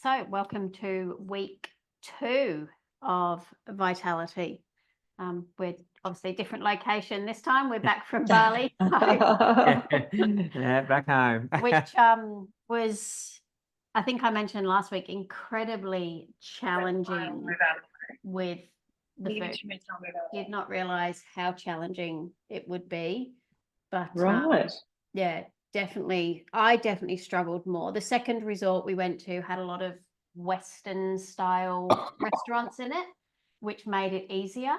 So welcome to week 2 of Vitality. We're obviously a different location this time. We're back from Bali, Yeah, back home. which was, I think I mentioned last week, incredibly challenging with the food. Did not realise how challenging it would be, but Right. yeah, definitely. I definitely struggled more. The second resort we went to had a lot of Western style restaurants in it, which made it easier.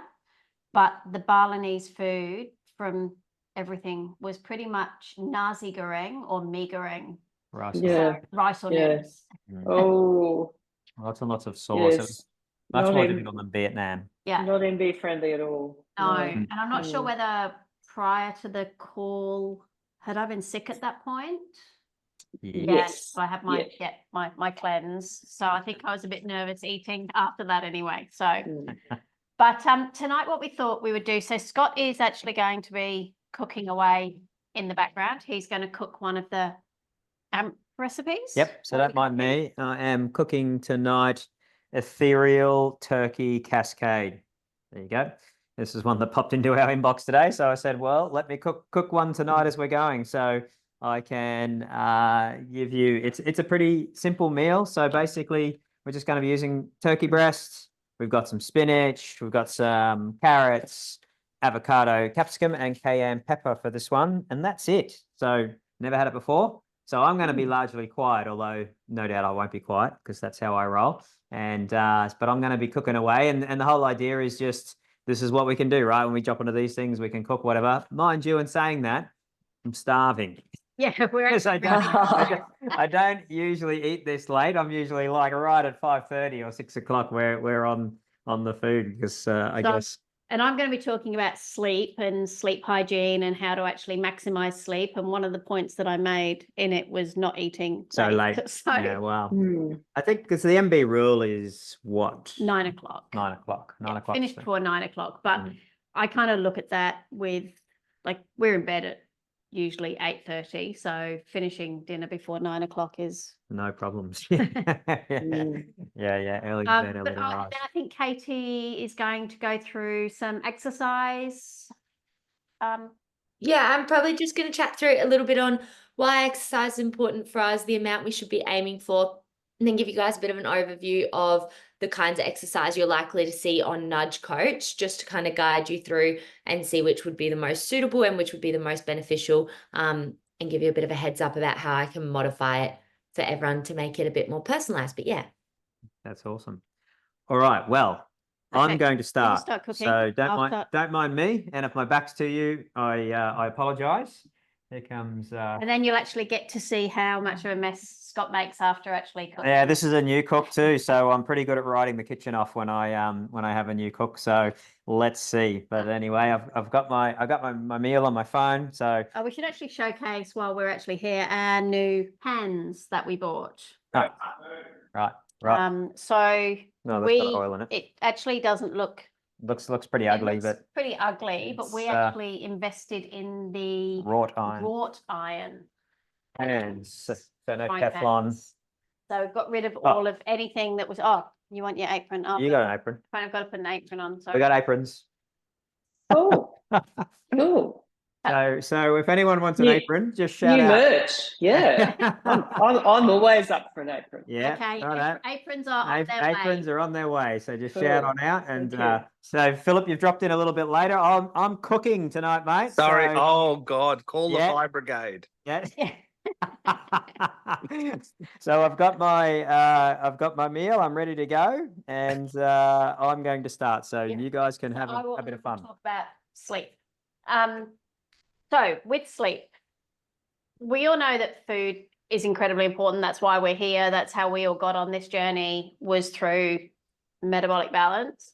But the Balinese food from everything was pretty much nasi goreng or mee goreng. Rice. Yeah. So rice or Yeah. noodles. Oh, Lots and lots of sauce. It yes. was much Not more in- difficult than Vietnam. Yeah. Not MB friendly at all. No. And I'm not sure Mm. whether prior to the call, had I been sick at that point? Yes. So I had my cleanse. So I think I was a bit nervous eating after that anyway. So, Mm. but tonight what we thought we would do. So Scott is actually going to be cooking away in the background. He's going to cook one of the recipes. Yep. So don't mind me. I am cooking tonight ethereal turkey cascade. There you go. This is one that popped into our inbox today. So I said, well, let me cook one tonight as we're going. So I can give you, it's a pretty simple meal. So basically we're just going to be using turkey breast. We've got some spinach. We've got some carrots, avocado, capsicum, and cayenne pepper for this one. And that's it. So never had it before. So I'm going to be largely quiet, although no doubt I won't be quiet because that's how I roll. And but I'm going to be cooking away. And the whole idea is just, this is what we can do, right? When we jump into these things, we can cook whatever. Mind you, in saying that, I'm starving. Yeah, we're Yes, actually I don't usually eat this late. I'm usually like right at 5:30 or 6 o'clock where we're on the food because I guess. And I'm going to be talking about sleep and sleep hygiene and how to actually maximize sleep. And one of the points that I made in it was not eating So late. So Yeah, wow. Mm. I think because the MB rule is what? 9 o'clock. 9 o'clock. 9 o'clock. Finished before 9 o'clock. But I kind of look at that with, like, we're in bed at usually 8:30. So finishing dinner before 9 o'clock is no problems. Yeah, early to bed, early to rise. Then I think Katie is going to go through some exercise. Yeah, I'm probably just going to chat through a little bit on why exercise is important for us, the amount we should be aiming for, and then give you guys a bit of an overview of the kinds of exercise you're likely to see on Nudge Coach, just to kind of guide you through and see which would be the most suitable and which would be the most beneficial, and give you a bit of a heads up about how I can modify it for everyone to make it a bit more personalized. But yeah. That's awesome. All right. Well, okay. I'm going to start. So don't mind me. And if my back's to you, I apologize. Here comes. And then you'll actually get to see how much of a mess Scott makes after actually cooking. Yeah, this is a new cook too, so I'm pretty good at writing the kitchen off when I have a new cook. So let's see. But anyway, I've got my meal on my phone. So we should actually showcase while we're actually here our new pans that we bought. Oh, right. So no, that's got oil in it. It actually doesn't look. Looks pretty ugly, but pretty ugly. But we actually invested in the wrought iron. And so no Teflon. So we got rid of all of anything that was. Oh, you want your apron? Oh, you got an apron. I've got to put an apron on. So we got aprons. Oh, cool. So if anyone wants an apron, just shout out. New merch, yeah. I'm always up for an apron. Yeah. Okay. Right. Aprons are on their way. Aprons are on their way. So just shout on out. And so Philip, you've dropped in a little bit later. I'm cooking tonight, mate. Sorry. So, oh God, call the fire brigade. Yeah. So I've got my meal. I'm ready to go, and I'm going to start. So you guys can have a bit of fun. Talk about sleep. So with sleep, we all know that food is incredibly important. That's why we're here. That's how we all got on this journey, was through metabolic balance.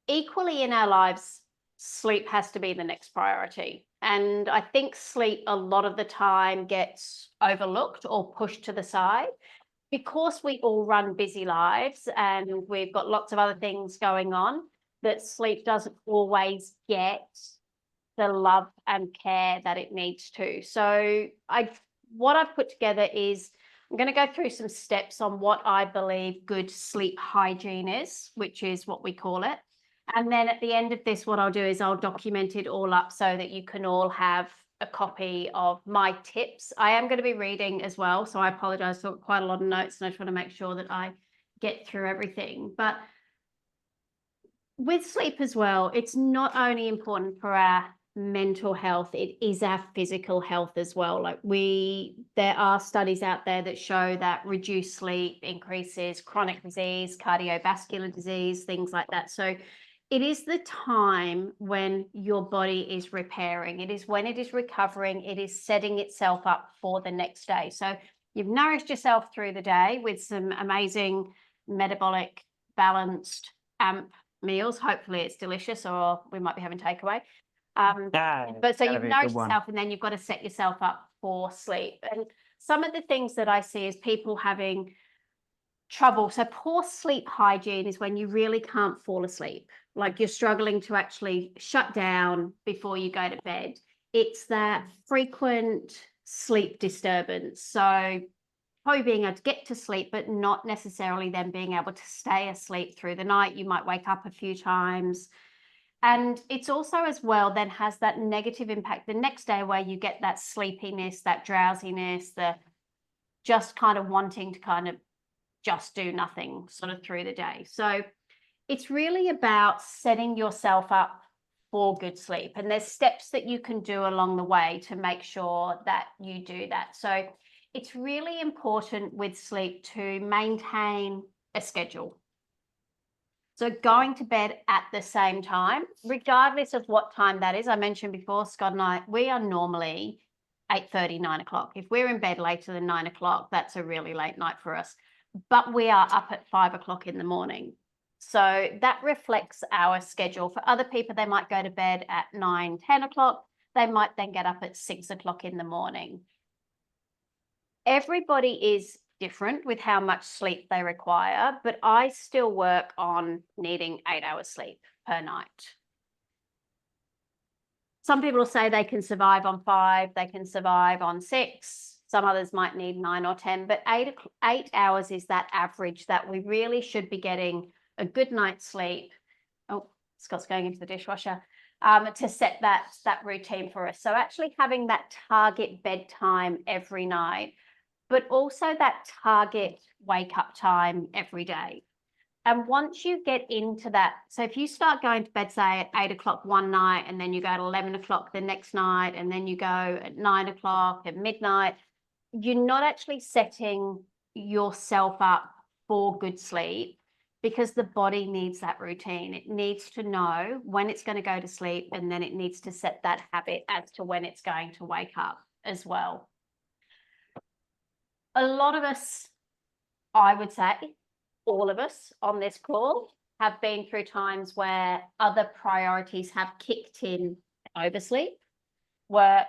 Equally in our lives, sleep has to be the next priority. And I think sleep a lot of the time gets overlooked or pushed to the side because we all run busy lives and we've got lots of other things going on, that sleep doesn't always get the love and care that it needs to. So what I've put together is I'm going to go through some steps on what I believe good sleep hygiene is, which is what we call it. And then at the end of this, what I'll do is I'll document it all up so that you can all have a copy of my tips. I am going to be reading as well, so I apologize for quite a lot of notes, and I just want to make sure that I get through everything. But with sleep as well, it's not only important for our mental health, it is our physical health as well. Like there are studies out there that show that reduced sleep increases chronic disease, cardiovascular disease, things like that. So it is the time when your body is repairing. It is when it is recovering. It is setting itself up for the next day. So you've nourished yourself through the day with some amazing metabolic, balanced AMP meals. Hopefully it's delicious, or we might be having takeaway. But so you've nourished yourself, and then you've got to set yourself up for sleep. And some of the things that I see is people having trouble. So poor sleep hygiene is when you really can't fall asleep. Like you're struggling to actually shut down before you go to bed. It's that frequent sleep disturbance. So probably being able to get to sleep, but not necessarily then being able to stay asleep through the night. You might wake up a few times. And it's also as well then has that negative impact the next day, where you get that sleepiness, that drowsiness, the just kind of wanting to kind of just do nothing sort of through the day. So it's really about setting yourself up for good sleep. And there's steps that you can do along the way to make sure that you do that. So it's really important with sleep to maintain a schedule. So going to bed at the same time, regardless of what time that is. I mentioned before, Scott and I, we are normally 8:30, 9 o'clock. If we're in bed later than 9 o'clock, that's a really late night for us. But we are up at 5 o'clock in the morning. So that reflects our schedule. For other people, they might go to bed at 9, 10 o'clock. They might then get up at 6 o'clock in the morning. Everybody is different with how much sleep they require, but I still work on needing 8 hours sleep per night. Some people will say they can survive on 5, they can survive on 6. Some others might need 9 or 10, but 8 hours is that average that we really should be getting a good night's sleep. Oh, Scott's going into the dishwasher. To set that routine for us. So actually having that target bedtime every night, but also that target wake up time every day. And once you get into that, so if you start going to bed, say at 8 o'clock one night, and then you go at 11 o'clock the next night, and then you go at 9 o'clock at midnight, you're not actually setting yourself up for good sleep, because the body needs that routine. It needs to know when it's going to go to sleep, and then it needs to set that habit as to when it's going to wake up as well. A lot of us, I would say, all of us on this call have been through times where other priorities have kicked in: oversleep, work,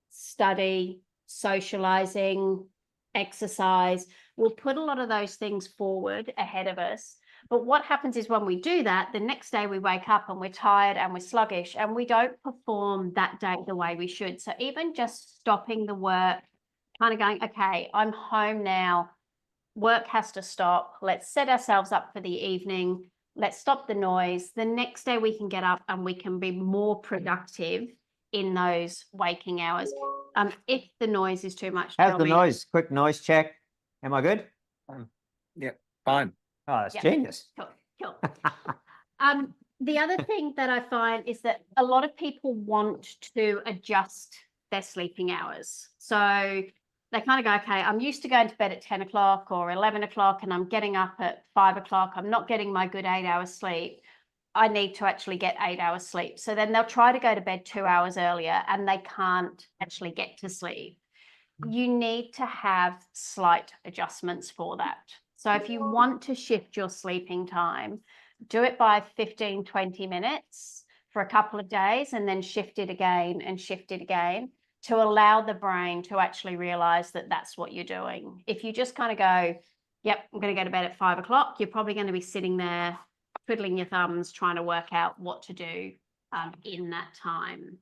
study, socializing, exercise. We'll put a lot of those things forward ahead of us. But what happens is when we do that, the next day we wake up and we're tired and we're sluggish, and we don't perform that day the way we should. So even just stopping the work, kind of going, okay, I'm home now, work has to stop. Let's set ourselves up for the evening. Let's stop the noise. The next day we can get up and we can be more productive in those waking hours. If the noise is too much. How's the noise? Quick noise check. Am I good? Yeah, fine. Oh, that's Yep. genius. Cool. The other thing that I find is that a lot of people want to adjust their sleeping hours. So they kind of go, okay, I'm used to going to bed at 10 o'clock or 11 o'clock, and I'm getting up at 5 o'clock. I'm not getting my good 8 hours sleep. I need to actually get 8 hours sleep. So then they'll try to go to bed 2 hours earlier, and they can't actually get to sleep. You need to have slight adjustments for that. So if you want to shift your sleeping time, do it by 15, 20 minutes for a couple of days, and then shift it again and shift it again, to allow the brain to actually realize that that's what you're doing. If you just kind of go, yep, I'm going to go to bed at 5 o'clock, you're probably going to be sitting there twiddling your thumbs trying to work out what to do in that time.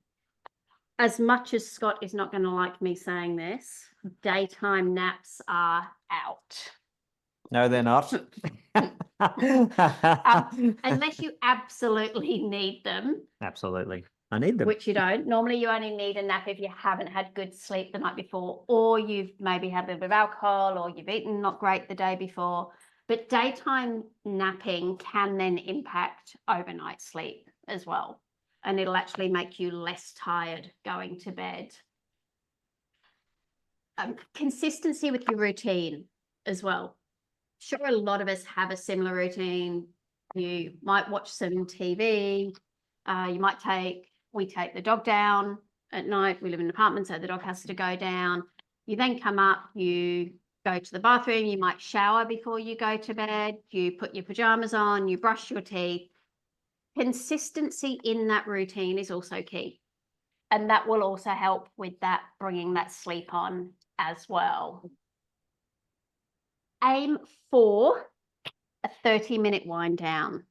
as much as Scott is not going to like me saying this, daytime naps are out. No, they're not. Unless you absolutely need them, Absolutely. I need them. which you don't. Normally, you only need a nap if you haven't had good sleep the night before, or you've maybe had a little bit of alcohol, or you've eaten not great the day before. But daytime napping can then impact overnight sleep as well. And it'll actually make you less tired going to bed. Consistency with your routine as well. Sure, a lot of us have a similar routine. You might watch some TV. We take the dog down at night. We live in an apartment, so the dog has to go down. You then come up, you go to the bathroom, you might shower before you go to bed, you put your pajamas on, you brush your teeth. Consistency in that routine is also key. And that will also help with that, bringing that sleep on as well. Aim for a 30-minute wind down.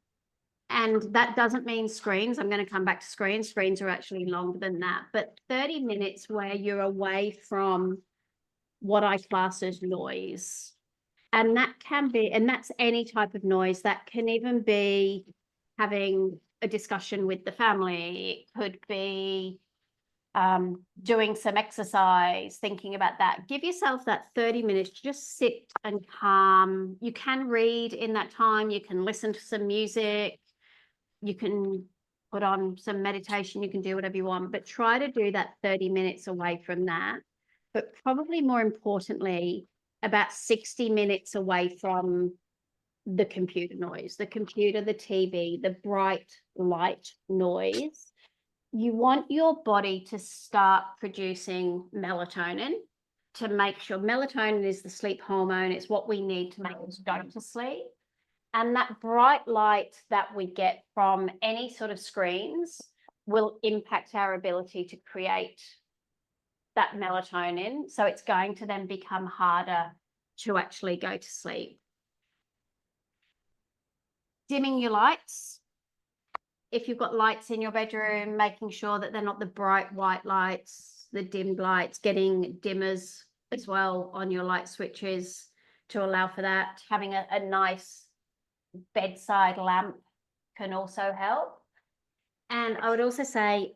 And that doesn't mean screens. I'm going to come back to screens. Screens are actually longer than that. But 30 minutes where you're away from what I class as noise. And that can be, and that's any type of noise. That can even be having a discussion with the family. It could be doing some exercise, thinking about that. Give yourself that 30 minutes to just sit and calm. You can read in that time. You can listen to some music. You can put on some meditation. You can do whatever you want, but try to do that 30 minutes away from that. But probably more importantly, about 60 minutes away from the computer noise, the computer, the TV, the bright light noise. You want your body to start producing melatonin to make sure melatonin is the sleep hormone. It's what we need to make us go to sleep. And that bright light that we get from any sort of screens will impact our ability to create that melatonin. So it's going to then become harder to actually go to sleep. Dimming your lights. If you've got lights in your bedroom, making sure that they're not the bright white lights, the dimmed lights, getting dimmers as well on your light switches to allow for that. Having a nice bedside lamp can also help. And I would also say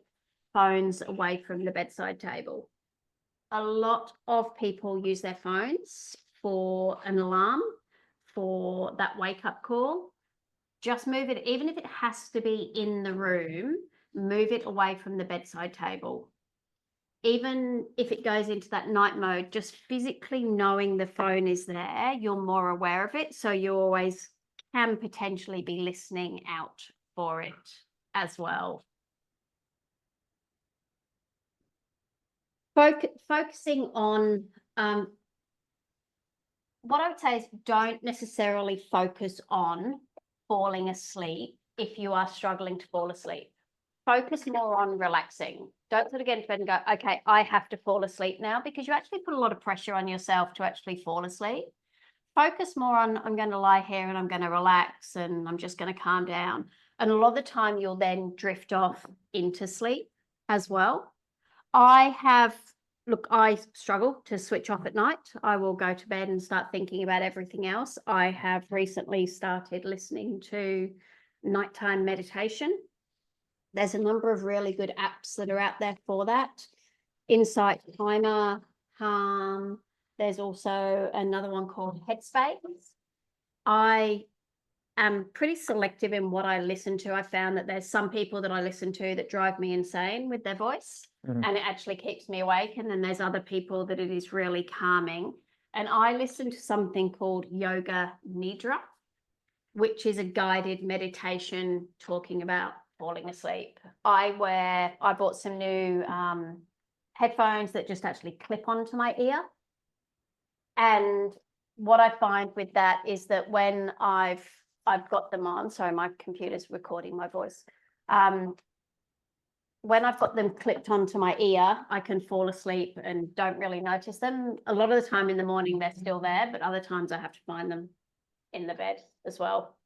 phones away from the bedside table. A lot of people use their phones for an alarm, for that wake-up call. Just move it, even if it has to be in the room, move it away from the bedside table. Even if it goes into that night mode, just physically knowing the phone is there, you're more aware of it. So you always can potentially be listening out for it as well. Focusing on what I would say is don't necessarily focus on falling asleep if you are struggling to fall asleep. Focus more on relaxing. Don't sort of get into bed and go, okay, I have to fall asleep now, because you actually put a lot of pressure on yourself to actually fall asleep. Focus more on, I'm going to lie here and I'm going to relax and I'm just going to calm down. And a lot of the time you'll then drift off into sleep as well. I struggle to switch off at night. I will go to bed and start thinking about everything else. I have recently started listening to nighttime meditation. There's a number of really good apps that are out there for that. Insight Timer, Calm. There's also another one called Headspace. I am pretty selective in what I listen to. I found that there's some people that I listen to that drive me insane with their voice. And it actually keeps me awake. And then there's other people that it is really calming. And I listen to something called Yoga Nidra, which is a guided meditation talking about falling asleep. I bought some new headphones that just actually clip onto my ear. And what I find with that is that when I've got them on, sorry, my computer's recording my voice. When I've got them clipped onto my ear, I can fall asleep and don't really notice them. A lot of the time in the morning, they're still there, but other times I have to find them in the bed as well.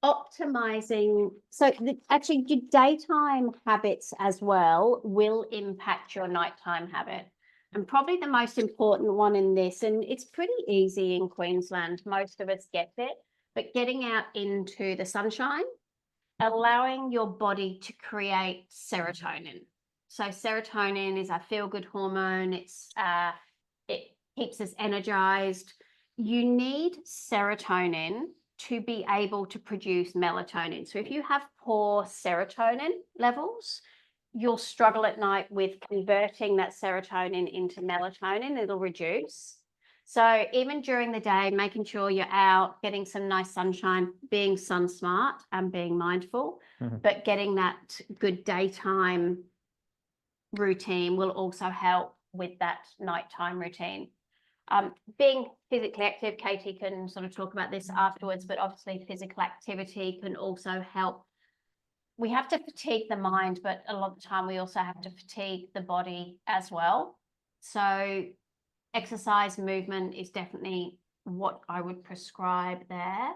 optimizing. So actually your daytime habits as well will impact your nighttime habit. And probably the most important one in this, and it's pretty easy in Queensland, most of us get it, but getting out into the sunshine, allowing your body to create serotonin. So serotonin is our feel-good hormone. It keeps us energized. You need serotonin to be able to produce melatonin. So if you have poor serotonin levels, you'll struggle at night with converting that serotonin into melatonin. It'll reduce. So even during the day, making sure you're out, getting some nice sunshine, being sun smart and being mindful, but getting that good daytime routine will also help with that nighttime routine. Being physically active, Katie can sort of talk about this afterwards, but obviously physical activity can also help. We have to fatigue the mind, but a lot of the time we also have to fatigue the body as well. So exercise, movement is definitely what I would prescribe there.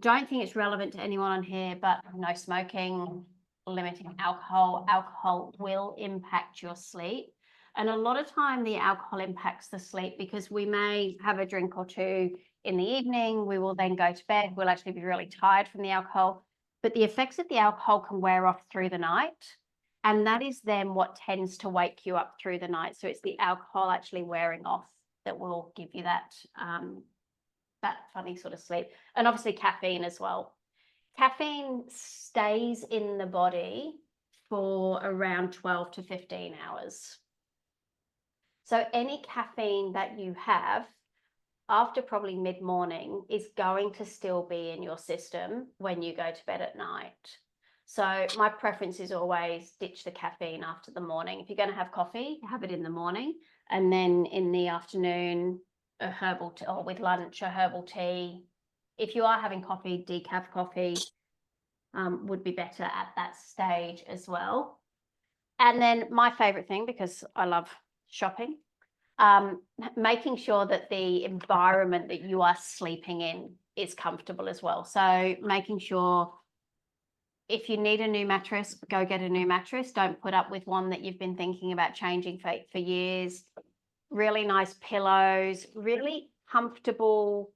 Don't think it's relevant to anyone on here, but no smoking, limiting alcohol. Alcohol will impact your sleep. And a lot of time the alcohol impacts the sleep because we may have a drink or two in the evening. We will then go to bed. We'll actually be really tired from the alcohol. But the effects of the alcohol can wear off through the night. And that is then what tends to wake you up through the night. So it's the alcohol actually wearing off that will give you that, that funny sort of sleep. And obviously caffeine as well. Caffeine stays in the body for around 12 to 15 hours. So any caffeine that you have after probably mid-morning is going to still be in your system when you go to bed at night. So my preference is always ditch the caffeine after the morning. If you're going to have coffee, have it in the morning, and then in the afternoon, a herbal tea, or with lunch, a herbal tea. If you are having coffee, decaf coffee would be better at that stage as well. And then my favorite thing, because I love shopping, making sure that the environment that you are sleeping in is comfortable as well. So making sure if you need a new mattress, go get a new mattress. Don't put up with one that you've been thinking about changing for years. Really nice pillows, really comfortable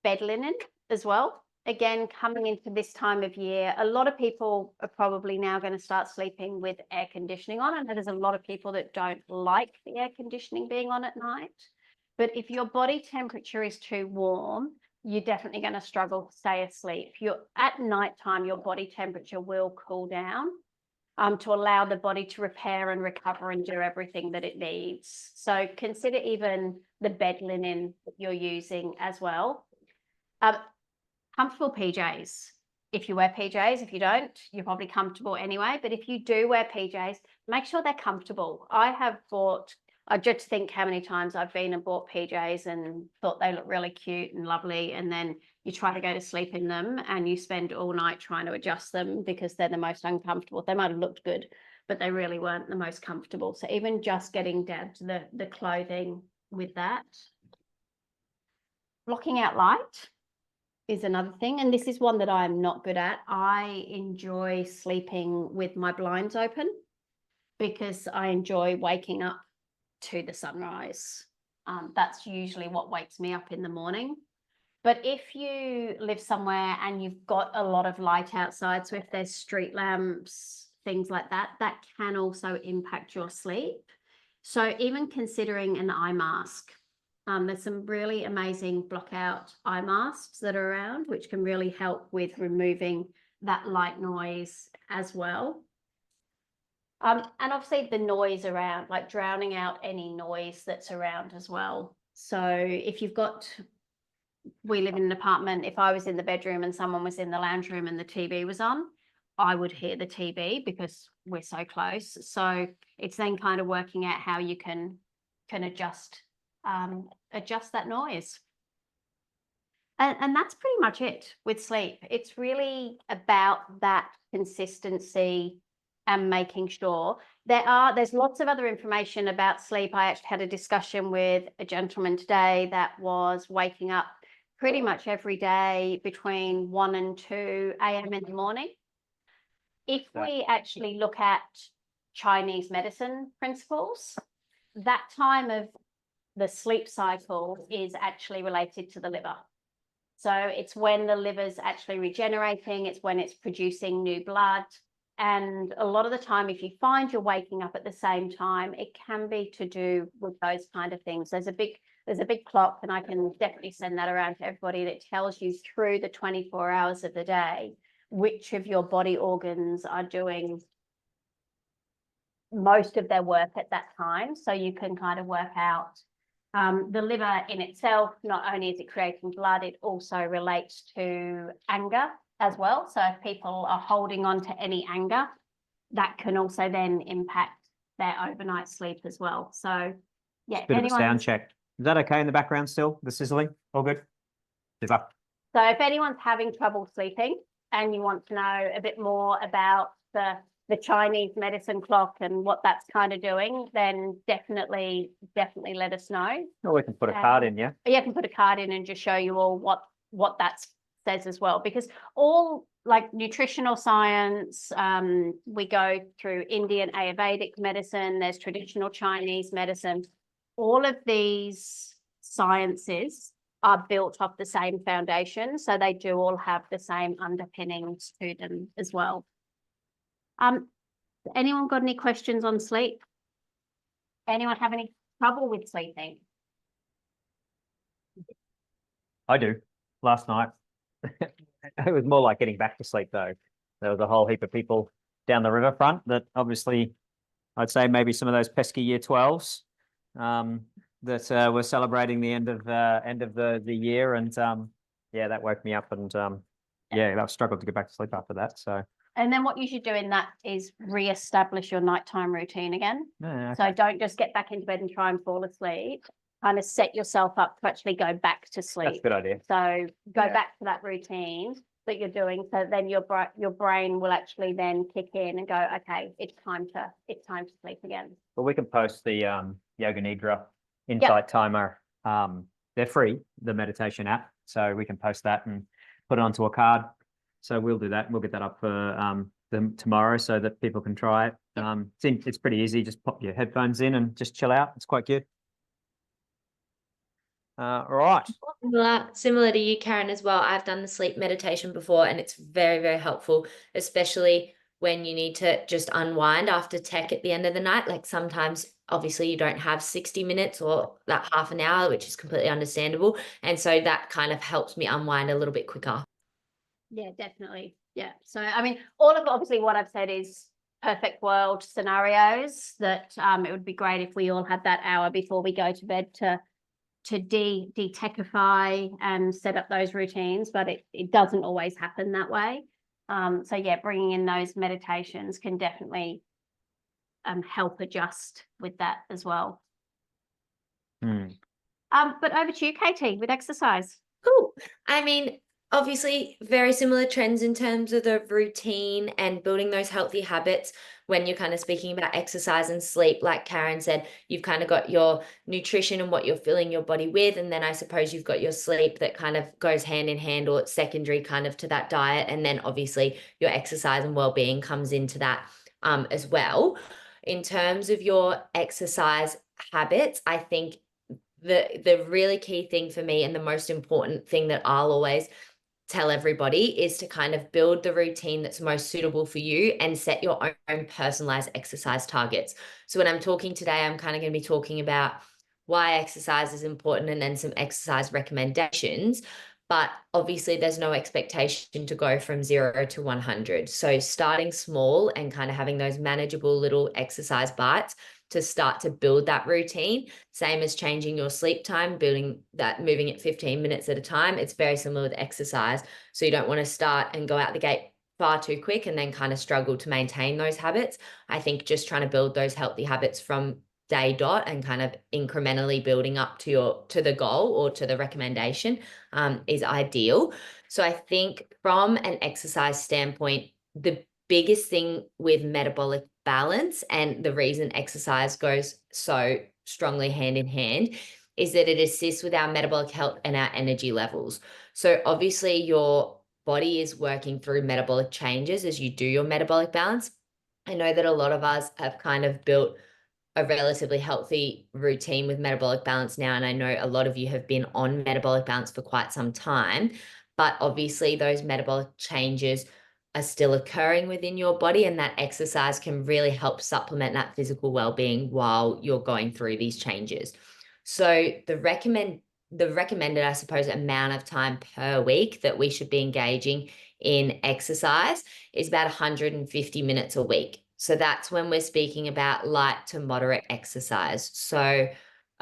bed linen as well. Again, coming into this time of year, a lot of people are probably now going to start sleeping with air conditioning on, and there's a lot of people that don't like the air conditioning being on at night. But if your body temperature is too warm, you're definitely going to struggle to stay asleep. At nighttime, your body temperature will cool down to allow the body to repair and recover and do everything that it needs. So consider even the bed linen that you're using as well. Comfortable PJs. If you wear PJs, if you don't, you're probably comfortable anyway. But if you do wear PJs, make sure they're comfortable. I just think how many times I've been and bought PJs and thought they look really cute and lovely. And then you try to go to sleep in them and you spend all night trying to adjust them because they're the most uncomfortable. They might have looked good, but they really weren't the most comfortable. So even just getting down to the clothing with that. Blocking out light is another thing. And this is one that I'm not good at. I enjoy sleeping with my blinds open because I enjoy waking up to the sunrise. That's usually what wakes me up in the morning. But if you live somewhere and you've got a lot of light outside, so if there's street lamps, things like that, that can also impact your sleep. So even considering an eye mask, there's some really amazing blockout eye masks that are around, which can really help with removing that light noise as well. And obviously the noise around, like drowning out any noise that's around as well. So if we live in an apartment, if I was in the bedroom and someone was in the lounge room and the TV was on, I would hear the TV because we're so close. So it's then kind of working out how you can adjust that noise. And that's pretty much it with sleep. It's really about that consistency and making sure there's lots of other information about sleep. I actually had a discussion with a gentleman today that was waking up pretty much every day between 1 and 2 a.m. in the morning. If we actually look at Chinese medicine principles, that time of the sleep cycle is actually related to the liver. So it's when the liver's actually regenerating, it's when it's producing new blood. And a lot of the time, if you find you're waking up at the same time, it can be to do with those kind of things. There's a big clock, and I can definitely send that around to everybody, that tells you through the 24 hours of the day which of your body organs are doing most of their work at that time. So you can kind of work out the liver in itself. Not only is it creating blood, it also relates to anger as well. So if people are holding on to any anger, that can also then impact their overnight sleep as well. So yeah, Bit of a sound check. Is that okay in the background still? The sizzling? All good? Super. So if anyone's having trouble sleeping and you want to know a bit more about the Chinese medicine clock and what that's kind of doing, then definitely let us know. Or we can put a card in, yeah? Yeah, I can put a card in and just show you all what that says as well, because all like nutritional science, we go through Indian Ayurvedic medicine, there's traditional Chinese medicine. All of these sciences are built off the same foundation, so they do all have the same underpinnings to them as well. Anyone got any questions on sleep? Anyone have any trouble with sleeping? I do. Last night. It was more like getting back to sleep, though. There was a whole heap of people down the riverfront that obviously, I'd say maybe some of those pesky year 12s that were celebrating the end of the year. And yeah, that woke me up, and yeah, I've struggled to get back to sleep after that. So. And then what you should do in that is re-establish your nighttime routine again. Yeah. So don't just get back into bed and try and fall asleep. Kind of set yourself up to actually go back to sleep. That's a good idea. So go back to that routine that you're doing. So then your brain will actually then kick in and go, okay, it's time to sleep again. Well, we can post the Yoga Nidra Insight Timer. They're free, the meditation app. So we can post that and put it onto a card. So we'll do that. We'll get that up for them tomorrow so that people can try it. It's pretty easy. Just pop your headphones in and just chill out. It's quite good. Right. Similar to you, Karen, as well. I've done the sleep meditation before, and it's very, very helpful, especially when you need to just unwind after tech at the end of the night. Like sometimes, obviously, you don't have 60 minutes or that half an hour, which is completely understandable. And so that kind of helps me unwind a little bit quicker. Yeah, definitely. Yeah. So, I mean, all of obviously what I've said is perfect world scenarios that it would be great if we all had that hour before we go to bed to de-techify and set up those routines, but it doesn't always happen that way. So yeah, bringing in those meditations can definitely help adjust with that as well. But over to you, Katie, with exercise. Cool. I mean, obviously very similar trends in terms of the routine and building those healthy habits. When you're kind of speaking about exercise and sleep, like Karen said, you've kind of got your nutrition and what you're filling your body with. And then I suppose you've got your sleep that kind of goes hand in hand, or it's secondary kind of to that diet. And then obviously your exercise and well-being comes into that as well. In terms of your exercise habits, I think the really key thing for me, and the most important thing that I'll always tell everybody, is to kind of build the routine that's most suitable for you and set your own personalized exercise targets. So when I'm talking today, I'm kind of going to be talking about why exercise is important and then some exercise recommendations. But obviously there's no expectation to go from 0 to 100. So starting small and kind of having those manageable little exercise bites to start to build that routine, same as changing your sleep time, building that, moving it 15 minutes at a time. It's very similar with exercise. So you don't want to start and go out the gate far too quick and then kind of struggle to maintain those habits. I think just trying to build those healthy habits from day dot and kind of incrementally building up to the goal or to the recommendation is ideal. So I think from an exercise standpoint, the biggest thing with metabolic balance, and the reason exercise goes so strongly hand in hand, is that it assists with our metabolic health and our energy levels. So obviously your body is working through metabolic changes as you do your metabolic balance. I know that a lot of us have kind of built a relatively healthy routine with metabolic balance now, and I know a lot of you have been on metabolic balance for quite some time, but obviously those metabolic changes are still occurring within your body, and that exercise can really help supplement that physical well-being while you're going through these changes. So the recommended, I suppose, amount of time per week that we should be engaging in exercise is about 150 minutes a week. So that's when we're speaking about light to moderate exercise. So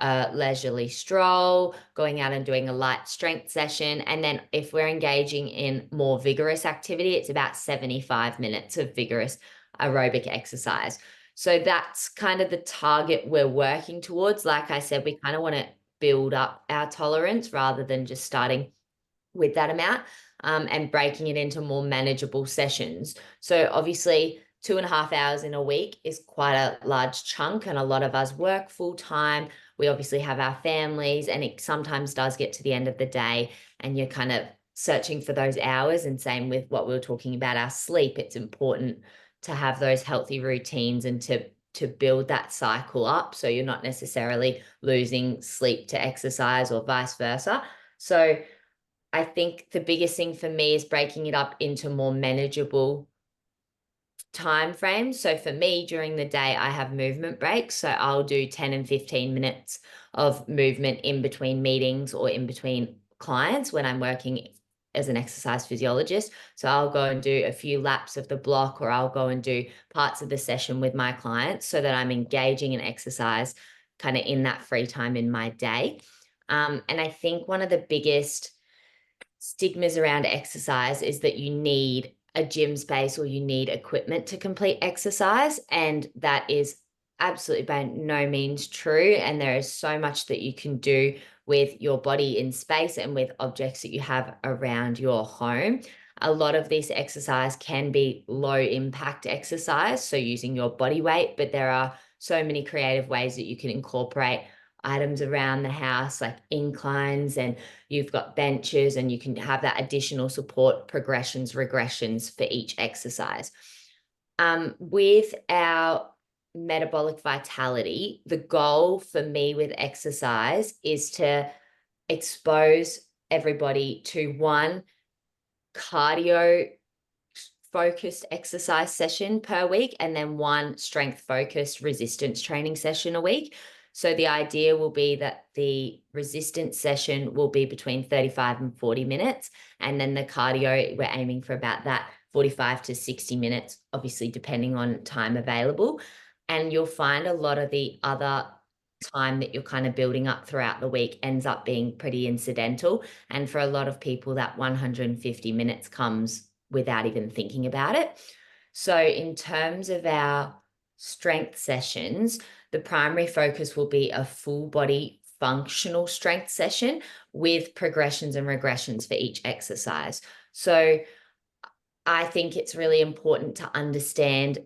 leisurely stroll, going out and doing a light strength session. And then if we're engaging in more vigorous activity, it's about 75 minutes of vigorous aerobic exercise. So that's kind of the target we're working towards. Like I said, we kind of want to build up our tolerance rather than just starting with that amount, and breaking it into more manageable sessions. So obviously 2.5 hours in a week is quite a large chunk, and a lot of us work full time. We obviously have our families, and it sometimes does get to the end of the day and you're kind of searching for those hours. And same with what we were talking about, our sleep. It's important to have those healthy routines and to build that cycle up, so you're not necessarily losing sleep to exercise or vice versa. So I think the biggest thing for me is breaking it up into more manageable time frames. So for me, during the day, I have movement breaks. So I'll do 10 and 15 minutes of movement in between meetings or in between clients when I'm working as an exercise physiologist. So I'll go and do a few laps of the block, or I'll go and do parts of the session with my clients so that I'm engaging in exercise kind of in that free time in my day. And I think one of the biggest stigmas around exercise is that you need a gym space or you need equipment to complete exercise. And that is absolutely by no means true. And there is so much that you can do with your body in space and with objects that you have around your home. A lot of this exercise can be low impact exercise, so using your body weight, but there are so many creative ways that you can incorporate items around the house, like inclines, and you've got benches, and you can have that additional support, progressions, regressions for each exercise. With our metabolic vitality, the goal for me with exercise is to expose everybody to one cardio focused exercise session per week, and then one strength focused resistance training session a week. So the idea will be that the resistance session will be between 35 and 40 minutes. And then the cardio, we're aiming for about that 45 to 60 minutes, obviously depending on time available. And you'll find a lot of the other time that you're kind of building up throughout the week ends up being pretty incidental. And for a lot of people, that 150 minutes comes without even thinking about it. So in terms of our strength sessions, the primary focus will be a full body functional strength session with progressions and regressions for each exercise. So I think it's really important to understand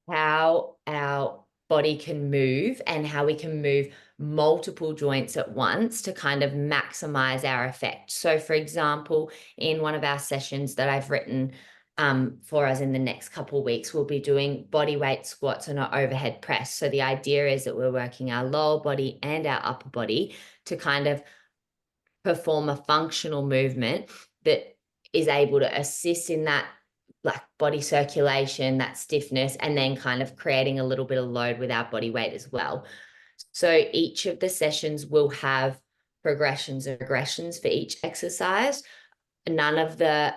how our body can move and how we can move multiple joints at once to kind of maximize our effect. So for example, in one of our sessions that I've written for us in the next couple of weeks, we'll be doing body weight squats and an overhead press. So the idea is that we're working our lower body and our upper body to kind of perform a functional movement that is able to assist in that like body circulation, that stiffness, and then kind of creating a little bit of load with our body weight as well. So each of the sessions will have progressions and regressions for each exercise. None of the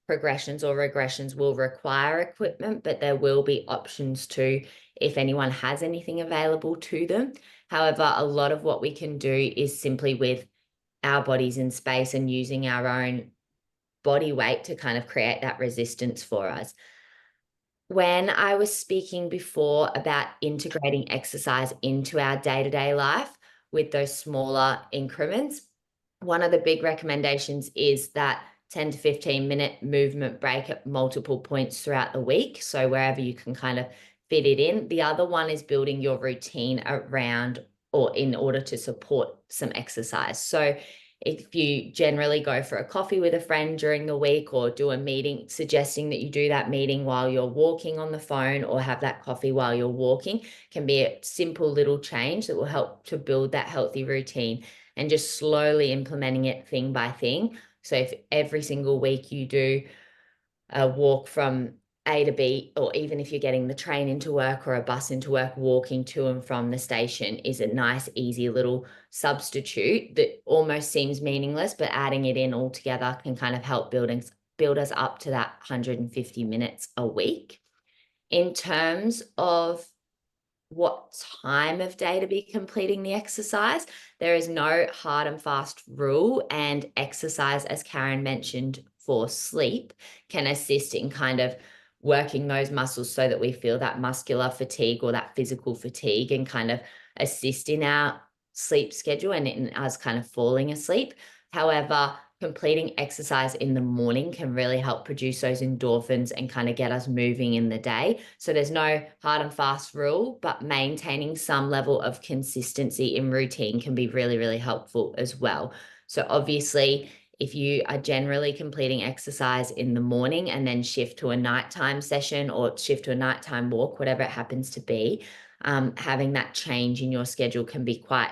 progressions or regressions will require equipment, but there will be options to if anyone has anything available to them. However, a lot of what we can do is simply with our bodies in space and using our own body weight to kind of create that resistance for us. When I was speaking before about integrating exercise into our day-to-day life with those smaller increments, one of the big recommendations is that 10 to 15 minute movement break at multiple points throughout the week. So wherever you can kind of fit it in. The other one is building your routine around or in order to support some exercise. So if you generally go for a coffee with a friend during the week or do a meeting, suggesting that you do that meeting while you're walking on the phone or have that coffee while you're walking can be a simple little change that will help to build that healthy routine, and just slowly implementing it thing by thing. So if every single week you do a walk from A to B, or even if you're getting the train into work or a bus into work, walking to and from the station is a nice, easy little substitute that almost seems meaningless, but adding it in all together can kind of help build us up to that 150 minutes a week. In terms of what time of day to be completing the exercise, there is no hard and fast rule, and exercise, as Karen mentioned, for sleep can assist in kind of working those muscles so that we feel that muscular fatigue or that physical fatigue, and kind of assist in our sleep schedule and in us kind of falling asleep. However, completing exercise in the morning can really help produce those endorphins and kind of get us moving in the day. So there's no hard and fast rule, but maintaining some level of consistency in routine can be really, really helpful as well. So obviously, if you are generally completing exercise in the morning and then shift to a nighttime session or shift to a nighttime walk, whatever it happens to be, having that change in your schedule can be quite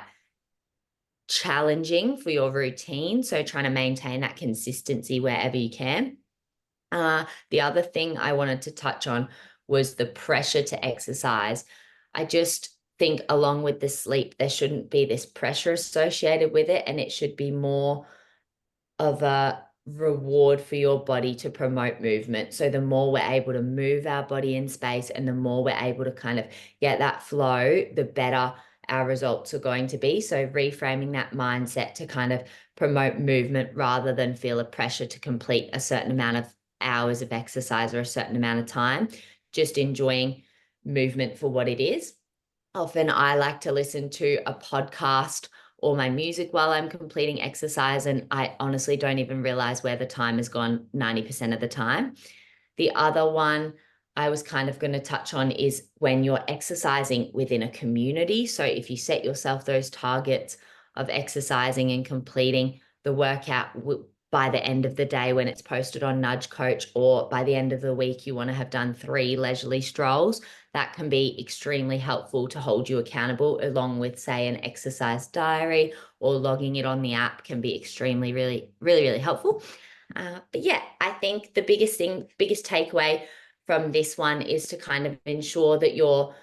challenging for your routine. So trying to maintain that consistency wherever you can. The other thing I wanted to touch on was the pressure to exercise. I just think along with the sleep, there shouldn't be this pressure associated with it, and it should be more of a reward for your body to promote movement. So the more we're able to move our body in space and the more we're able to kind of get that flow, the better our results are going to be. So reframing that mindset to kind of promote movement rather than feel a pressure to complete a certain amount of hours of exercise or a certain amount of time, just enjoying movement for what it is. Often I like to listen to a podcast or my music while I'm completing exercise, and I honestly don't even realize where the time has gone 90% of the time. The other one I was kind of going to touch on is when you're exercising within a community. So if you set yourself those targets of exercising and completing the workout by the end of the day when it's posted on Nudge Coach, or by the end of the week you want to have done 3 leisurely strolls, that can be extremely helpful to hold you accountable, along with, say, an exercise diary or logging it on the app can be extremely, really, really, really helpful. But yeah, I think the biggest takeaway from this one is to kind of ensure that you're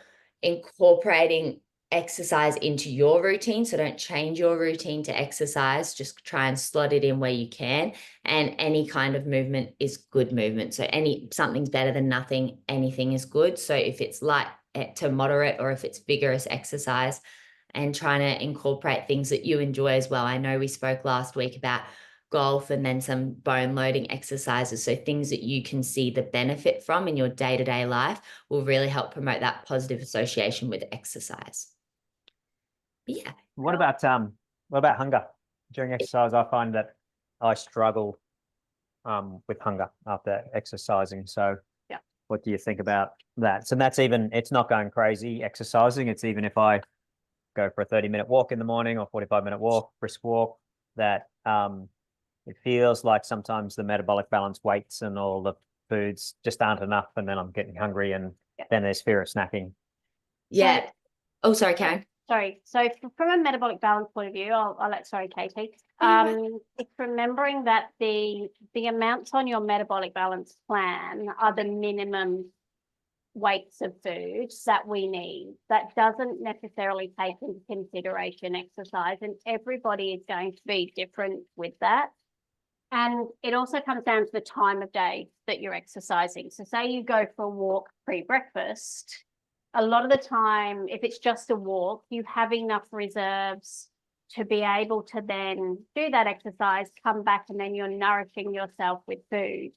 incorporating exercise into your routine. So don't change your routine to exercise, just try and slot it in where you can. And any kind of movement is good movement. So something's better than nothing, anything is good. So if it's light to moderate, or if it's vigorous exercise, and trying to incorporate things that you enjoy as well. I know we spoke last week about golf and then some bone loading exercises. So things that you can see the benefit from in your day-to-day life will really help promote that positive association with exercise. But yeah. What about hunger during exercise? I find that I struggle with hunger after exercising. So yeah, what do you think about that? So that's even, it's not going crazy exercising. It's even if I go for a 30-minute walk in the morning or 45-minute walk, brisk walk, that it feels like sometimes the metabolic balance weights and all the foods just aren't enough, and then I'm getting hungry, and then there's fear of snacking. Yeah. Oh, sorry, Karen. Sorry. So from a metabolic balance point of view, sorry, Katie. It's remembering that the amounts on your metabolic balance plan are the minimum weights of foods that we need. That doesn't necessarily take into consideration exercise, and everybody is going to be different with that. And it also comes down to the time of day that you're exercising. So say you go for a walk pre-breakfast, a lot of the time, if it's just a walk, you have enough reserves to be able to then do that exercise, come back, and then you're nourishing yourself with food.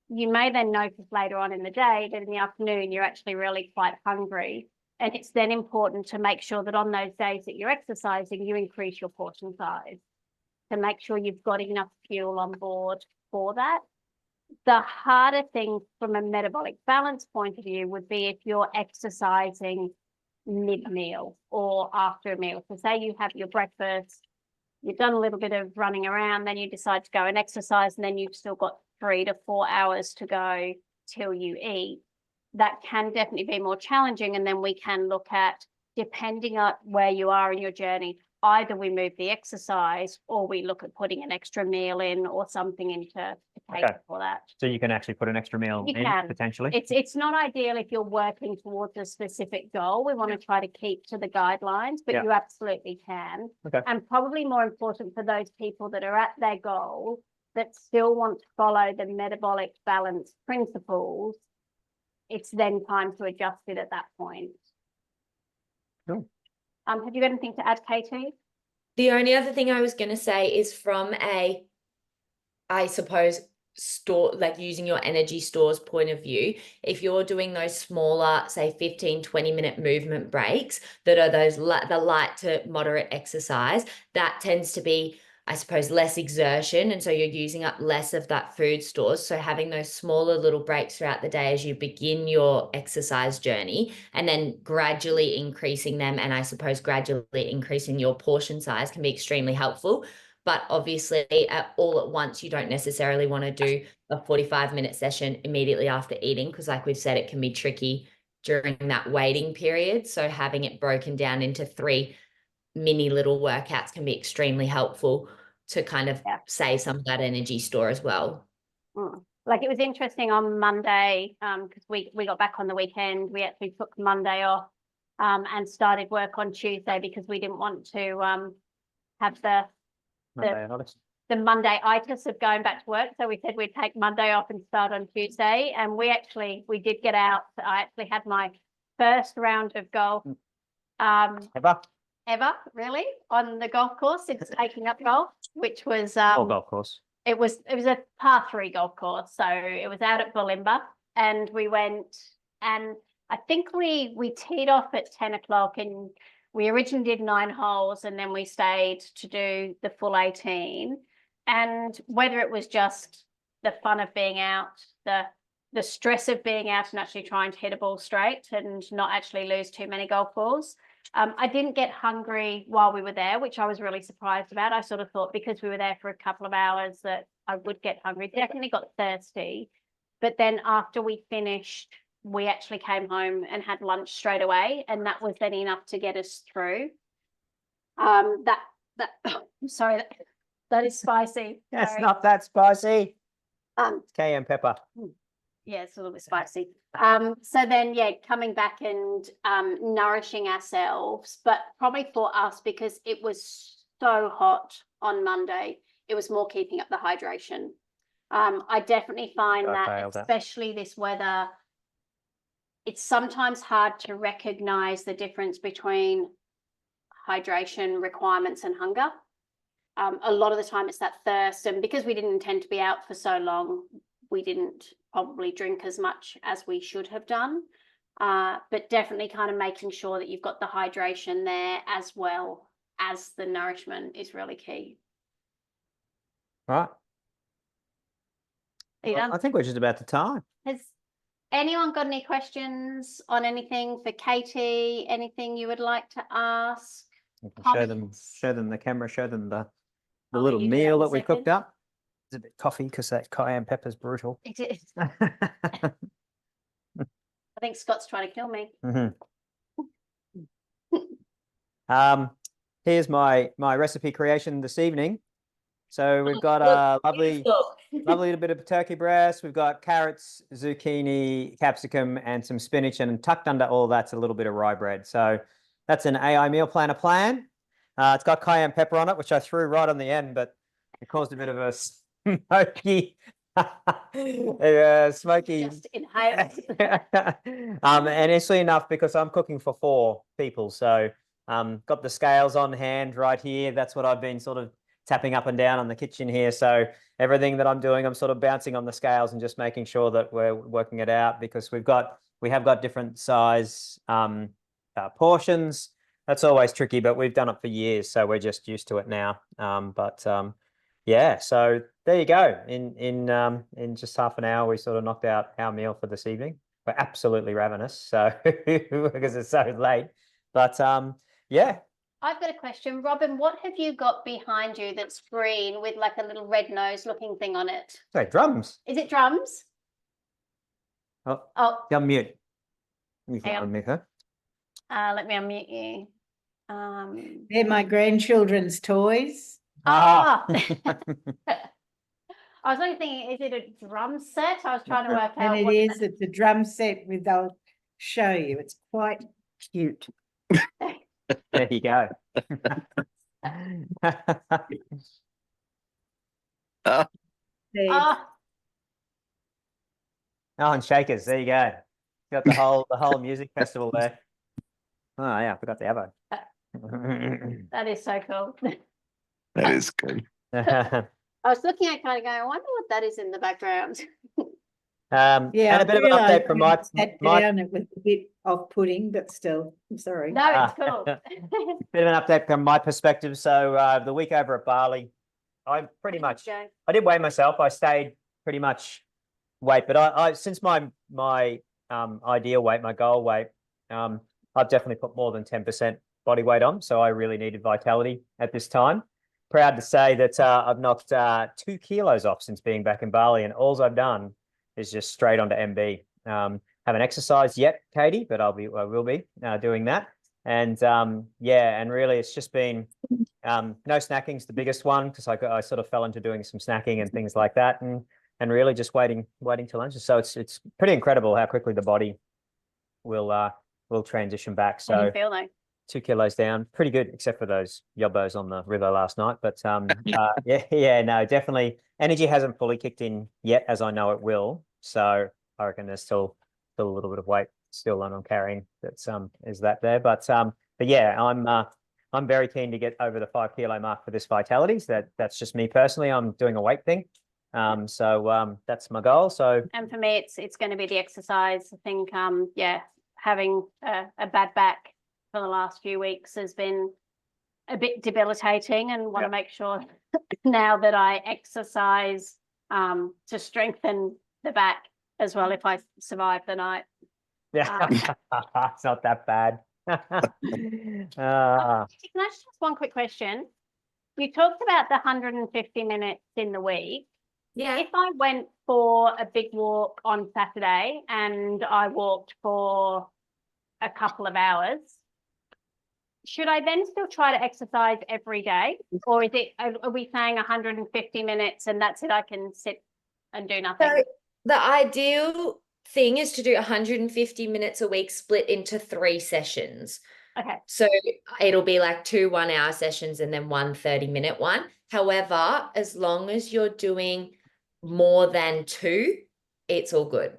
You may then notice later on in the day that in the afternoon, you're actually really quite hungry. And it's then important to make sure that on those days that you're exercising, you increase your portion size to make sure you've got enough fuel on board for that. The harder thing from a metabolic balance point of view would be if you're exercising mid-meal or after a meal. So say you have your breakfast, you've done a little bit of running around, then you decide to go and exercise, and then you've still got 3 to 4 hours to go till you eat. That can definitely be more challenging. And then we can look at, depending on where you are in your journey, either we move the exercise or we look at putting an extra meal in or something in to cater for that. So you can actually put an extra meal You in can. potentially. It's not ideal if you're working towards a specific goal. We want to try to keep to the guidelines, but Yeah. you absolutely can. Okay. And probably more important for those people that are at their goal that still want to follow the metabolic balance principles, it's then time to adjust it at that point. Cool. Have you got anything to add, Katie? The only other thing I was going to say is from a, I suppose, store, like using your energy stores point of view, if you're doing those smaller, say 15-20 minute movement breaks that are those the light to moderate exercise, that tends to be, I suppose, less exertion. And so you're using up less of that food stores. So having those smaller little breaks throughout the day as you begin your exercise journey and then gradually increasing them, and I suppose gradually increasing your portion size can be extremely helpful. But obviously all at once, you don't necessarily want to do a 45-minute session immediately after eating, because like we've said, it can be tricky during that waiting period. So having it broken down into 3 mini little workouts can be extremely helpful to kind of save some of that energy store as well. Like, it was interesting on Monday, because we got back on the weekend. We actually took Monday off and started work on Tuesday because we didn't want to have the Monday itis of going back to work. So we said we'd take Monday off and start on Tuesday. And we did get out. I actually had my first round of golf ever really on the golf course since taking up golf, which was golf course. It was a par 3 golf course. So it was out at Bulimba, and we went, and I think we teed off at 10 o'clock, and we originally did 9 holes, and then we stayed to do the full 18. And whether it was just the fun of being out, the stress of being out and actually trying to hit a ball straight and not actually lose too many golf balls, I didn't get hungry while we were there, which I was really surprised about. I sort of thought because we were there for a couple of hours that I would get hungry. Definitely got thirsty. But then after we finished, we actually came home and had lunch straight away. And that was then enough to get us through. Sorry, that is spicy. That's Sorry. not that spicy. It's cayenne pepper. Yeah, it's a little bit spicy. So then, coming back and nourishing ourselves, but probably for us, because it was so hot on Monday, it was more keeping up the hydration. I definitely find that, especially this weather, it's sometimes hard to recognize the difference between hydration requirements and hunger. A lot of the time it's that thirst, and because we didn't intend to be out for so long, we didn't probably drink as much as we should have done, but definitely kind of making sure that you've got the hydration there as well as the nourishment is really key. Right. Are you done? I think we're just about the time. Has anyone got any questions on anything for Katie? Anything you would like to ask? You can show them the camera, show them the little you do meal that that in a we cooked second. up. It's a bit coffee because that cayenne pepper's brutal. It is. I think Scott's trying to kill me. Here's my recipe creation this evening. So we've got a lovely little bit of turkey breast. We've got carrots, zucchini, capsicum, and some spinach, and tucked under all that's a little bit of rye bread. So that's an AI meal planner plan. It's got cayenne pepper on it, which I threw right on the end, but it caused a bit of a smoky, smoky. Just inhale. And actually enough, because I'm cooking for 4 people, so got the scales on hand right here. That's what I've been sort of tapping up and down on the kitchen here. So everything that I'm doing, I'm sort of bouncing on the scales and just making sure that we're working it out, because we have got different size portions. That's always tricky, but we've done it for years, so we're just used to it now. Yeah, so there you go. In just half an hour, we sort of knocked out our meal for this evening. We're absolutely ravenous, so because it's so late. But yeah. I've got a question. Robin, what have you got behind you that's green with like a little red nose looking thing on it? So drums. Is it drums? Oh, Oh, unmute. You Hang can on. unmute her. let me unmute you. They're my grandchildren's toys. Ah. I was only thinking, is it a drum set? I was trying to work And out it what is, it's a drum set with, I'll show you, it's quite cute. There you go. They're- Ah, Oh, and shakers. There you go. Got the whole music festival there. Oh yeah, I forgot the Avo. that is so cool. That is good. I was looking at kind of going, I wonder what that is in the background. Yeah, and a bit of an update from my sat my down, it was a bit off-putting, but still, I'm sorry. No, it's cool. bit of an update from my perspective. So the week over at Bali, I pretty much I did weigh myself. I stayed pretty much weight, but I since my ideal weight, my goal weight, I've definitely put more than 10% body weight on. So I really needed vitality at this time. Proud to say that I've knocked 2 kilos off since being back in Bali, and all I've done is just straight onto MB. Haven't exercised yet, Katie, but I will be doing that. And yeah, and really it's just been no snacking is the biggest one, because I sort of fell into doing some snacking and things like that, and really just waiting till lunch. So it's pretty incredible how quickly the body will transition back. How do you So feel though? 2 kilos down, pretty good, except for those yobbos on the river last night. But yeah, no, definitely energy hasn't fully kicked in yet, as I know it will. So I reckon there's still a little bit of weight still on carrying that's is that there. But yeah, I'm very keen to get over the 5 kilo mark for this vitality. So that's just me personally. I'm doing a weight thing. So that's my goal. So And for me, it's going to be the exercise. I think, yeah, having a bad back for the last few weeks has been a bit debilitating, and want to make sure now that I exercise to strengthen the back as well if I survive the night. yeah, it's not that bad. Can I just ask one quick question? You talked about the 150 minutes in the week. Yeah. If I went for a big walk on Saturday and I walked for a couple of hours, should I then still try to exercise every day? Or is it, are we saying 150 minutes and that's it, I can sit and do nothing? So the ideal thing is to do 150 minutes a week split into 3 sessions. Okay. So it'll be like 2 1-hour sessions and then 1 30-minute one. However, as long as you're doing more than 2, it's all good.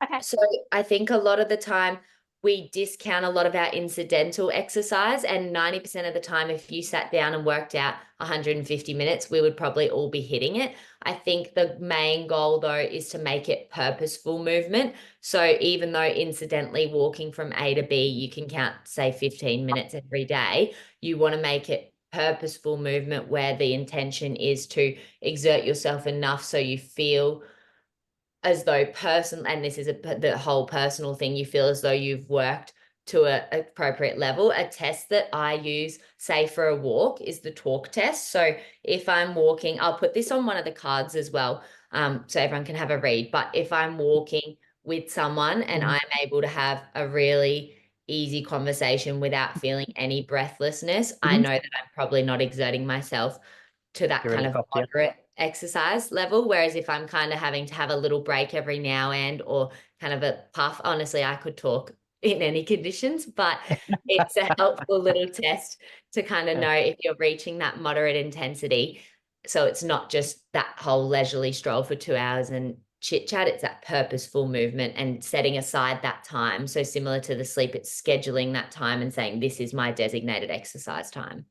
Okay. So I think a lot of the time we discount a lot of our incidental exercise, and 90% of the time, if you sat down and worked out 150 minutes, we would probably all be hitting it. I think the main goal though is to make it purposeful movement. So even though incidentally walking from A to B, you can count, say 15 minutes every day, you want to make it purposeful movement where the intention is to exert yourself enough so you feel as though and this is the whole personal thing, you feel as though you've worked to an appropriate level. A test that I use, say for a walk, is the talk test. So if I'm walking, I'll put this on one of the cards as well, so everyone can have a read. But if I'm walking with someone and I'm able to have a really easy conversation without feeling any breathlessness, I know that I'm probably not exerting myself to that kind of moderate exercise level. Whereas if I'm kind of having to have a little break every now and or kind of a puff, honestly, I could talk in any conditions, but it's a helpful little test to kind of know if you're reaching that moderate intensity. So it's not just that whole leisurely stroll for 2 hours and chit chat, it's that purposeful movement and setting aside that time. So similar to the sleep, it's scheduling that time and saying, this is my designated exercise time.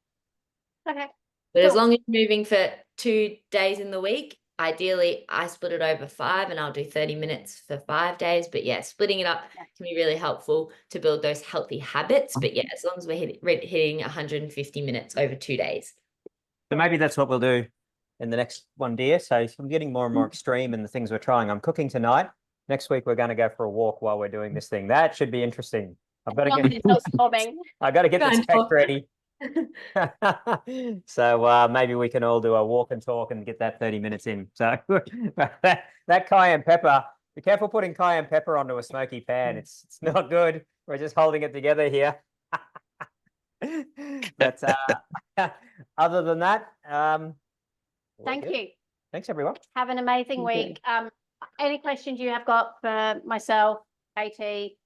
Okay. But as long as you're moving for 2 days in the week, ideally I split it over 5 and I'll do 30 minutes for 5 days. But yeah, splitting it up can be really helpful to build those healthy habits. But yeah, as long as we're hitting 150 minutes over 2 days. So maybe that's what we'll do in the next one, dear. So I'm getting more and more extreme in the things we're trying. I'm cooking tonight. Next week, we're going to go for a walk while we're doing this thing. That should be interesting. I've got to Long as get it's not storming. I've got to get Go this and cake talk. ready. So maybe we can all do a walk and talk and get that 30 minutes in. So that cayenne pepper, be careful putting cayenne pepper onto a smoky pan. It's not good. We're just holding it together here. But other than that, we're Thank good. you. Thanks everyone. Have an amazing Thank you. week. Any questions you have got for myself, Katie,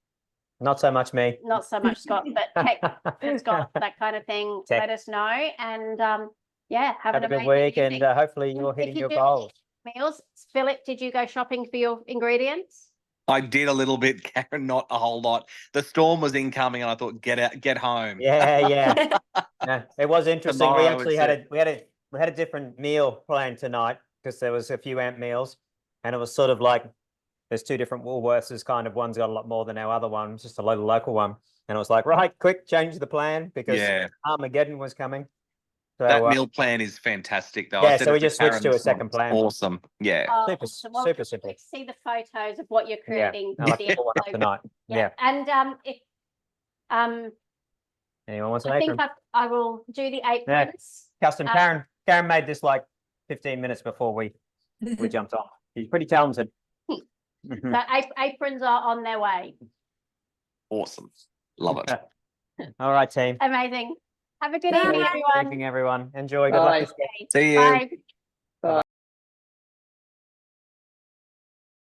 Not so much me. not so much Scott, but tech, Scott, that kind of thing, Tech. let us know. And yeah, have Have an a good amazing week, and evening. hopefully you're If hitting you your do goals. Meals, Philip, did you go shopping for your ingredients? I did a little bit, Karen, not a whole lot. The storm was incoming, and I thought, get home. Yeah. No, it was interesting. We Tomorrow actually is had we had a different meal planned tonight because there was a few amp meals, and it was sort of like there's two different Woolworths. Kind of one's got a lot more than our other one, just a local one. And it was like, right, quick, change the plan because Yeah. Armageddon was coming. So That meal plan is fantastic, though. yeah, I said so it we to just switched Karen to a this morning. second plan. Awesome. Yeah. Oh, Super- awesome. Well, super simple. let's see the photos of what you're Yeah, creating. I'll have for to the pull one up episode. tonight. Yeah. And if Anyone wants an I think apron? I will do the aprons. Custom. um, Karen made this like 15 minutes before we jumped on. She's pretty talented. So aprons are on their way. Awesome. Love it. All right, team. Amazing. Have a good Bye. evening, Good everyone. evening, everyone. Enjoy. Good luck Bye. this week. See you. Bye.